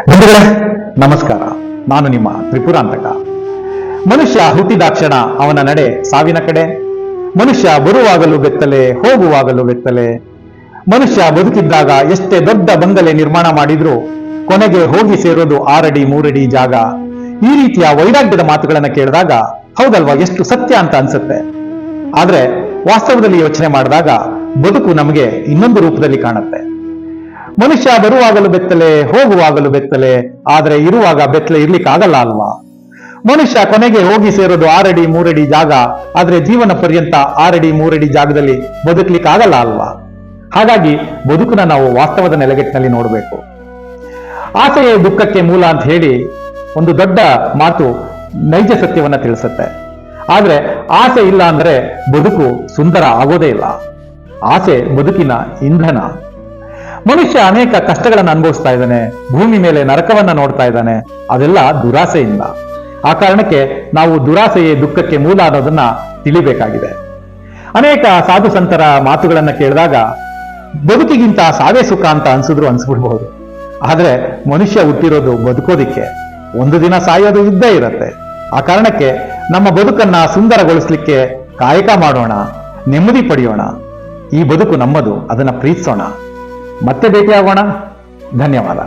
ಬಂಧುಗಳೇ ನಮಸ್ಕಾರ. ನಾನು ನಿಮ್ಮ ತ್ರಿಪುರಾಂತಕ. ಮನುಷ್ಯ ಹುಟ್ಟಿದಾಕ್ಷಣ ಅವನ ನಡೆ ಸಾವಿನ ಕಡೆ. ಮನುಷ್ಯ ಬರುವಾಗಲೂ ಬೆತ್ತಲೆ, ಹೋಗುವಾಗಲೂ ಬೆತ್ತಲೆ. ಮನುಷ್ಯ ಬದುಕಿದ್ದಾಗ ಎಷ್ಟೇ ದೊಡ್ಡ ಬಂಗಲೆ ನಿರ್ಮಾಣ ಮಾಡಿದ್ರೂ ಕೊನೆಗೆ ಹೋಗಿ ಸೇರೋದು 6 ಅಡಿ 3 ಅಡಿ ಜಾಗ. ಈ ರೀತಿಯ ವೈರಾಗ್ಯದ ಮಾತುಗಳನ್ನ ಕೇಳಿದಾಗ ಹೌದಲ್ವಾ, ಎಷ್ಟು ಸತ್ಯ ಅಂತ ಅನ್ಸುತ್ತೆ. ಆದ್ರೆ ವಾಸ್ತವದಲ್ಲಿ ಯೋಚನೆ ಮಾಡಿದಾಗ ಬದುಕು ನಮಗೆ ಇನ್ನೊಂದು ರೂಪದಲ್ಲಿ ಕಾಣುತ್ತೆ. ಮನುಷ್ಯ ಬರುವಾಗಲೂ ಬೆತ್ತಲೆ, ಹೋಗುವಾಗಲೂ ಬೆತ್ತಲೆ, ಆದ್ರೆ ಇರುವಾಗ ಬೆತ್ತಲೆ ಇರ್ಲಿಕ್ಕಾಗಲ್ಲ ಅಲ್ವಾ. ಮನುಷ್ಯ ಕೊನೆಗೆ ಹೋಗಿ ಸೇರೋದು 6 ಅಡಿ 3 ಅಡಿ ಜಾಗ, ಆದ್ರೆ ಜೀವನ ಪರ್ಯಂತ 6 ಅಡಿ 3 ಅಡಿ ಜಾಗದಲ್ಲಿ ಬದುಕಲಿಕ್ಕಾಗಲ್ಲ ಅಲ್ವಾ. ಹಾಗಾಗಿ ಬದುಕನ್ನ ನಾವು ವಾಸ್ತವದ ನೆಲೆಗಟ್ಟಿನಲ್ಲಿ ನೋಡಬೇಕು. ಆಸೆಯೇ ದುಃಖಕ್ಕೆ ಮೂಲ ಅಂತ ಹೇಳಿ ಒಂದು ದೊಡ್ಡ ಮಾತು ನೈಜ ಸತ್ಯವನ್ನ ತಿಳಿಸುತ್ತೆ. ಆದ್ರೆ ಆಸೆ ಇಲ್ಲ ಅಂದ್ರೆ ಬದುಕು ಸುಂದರ ಆಗೋದೇ ಇಲ್ಲ. ಆಸೆ ಬದುಕಿನ ಇಂಧನ. ಮನುಷ್ಯ ಅನೇಕ ಕಷ್ಟಗಳನ್ನು ಅನುಭವಿಸ್ತಾ ಇದ್ದಾನೆ, ಭೂಮಿ ಮೇಲೆ ನರಕವನ್ನ ನೋಡ್ತಾ ಇದ್ದಾನೆ. ಅದೆಲ್ಲ ದುರಾಸೆಯಿಂದ. ಆ ಕಾರಣಕ್ಕೆ ನಾವು ದುರಾಸೆಯೇ ದುಃಖಕ್ಕೆ ಮೂಲ ಅನ್ನೋದನ್ನ ತಿಳಿಬೇಕಾಗಿದೆ. ಅನೇಕ ಸಾಧು ಸಂತರ ಮಾತುಗಳನ್ನ ಕೇಳಿದಾಗ ಬದುಕಿಗಿಂತ ಸಾವೇ ಸುಖ ಅಂತ ಅನ್ಸ್ಬಿಡ್ಬಹುದು. ಆದ್ರೆ ಮನುಷ್ಯ ಹುಟ್ಟಿರೋದು ಬದುಕೋದಿಕ್ಕೆ, ಒಂದು ದಿನ ಸಾಯೋದು ಇದ್ದೇ ಇರತ್ತೆ. ಆ ಕಾರಣಕ್ಕೆ ನಮ್ಮ ಬದುಕನ್ನ ಸುಂದರಗೊಳಿಸ್ಲಿಕ್ಕೆ ಕಾಯಕ ಮಾಡೋಣ, ನೆಮ್ಮದಿ ಪಡೆಯೋಣ. ಈ ಬದುಕು ನಮ್ಮದು, ಅದನ್ನ ಪ್ರೀತಿಸೋಣ. ಮತ್ತೆ ಭೇಟಿಯಾಗೋಣ. ಧನ್ಯವಾದ.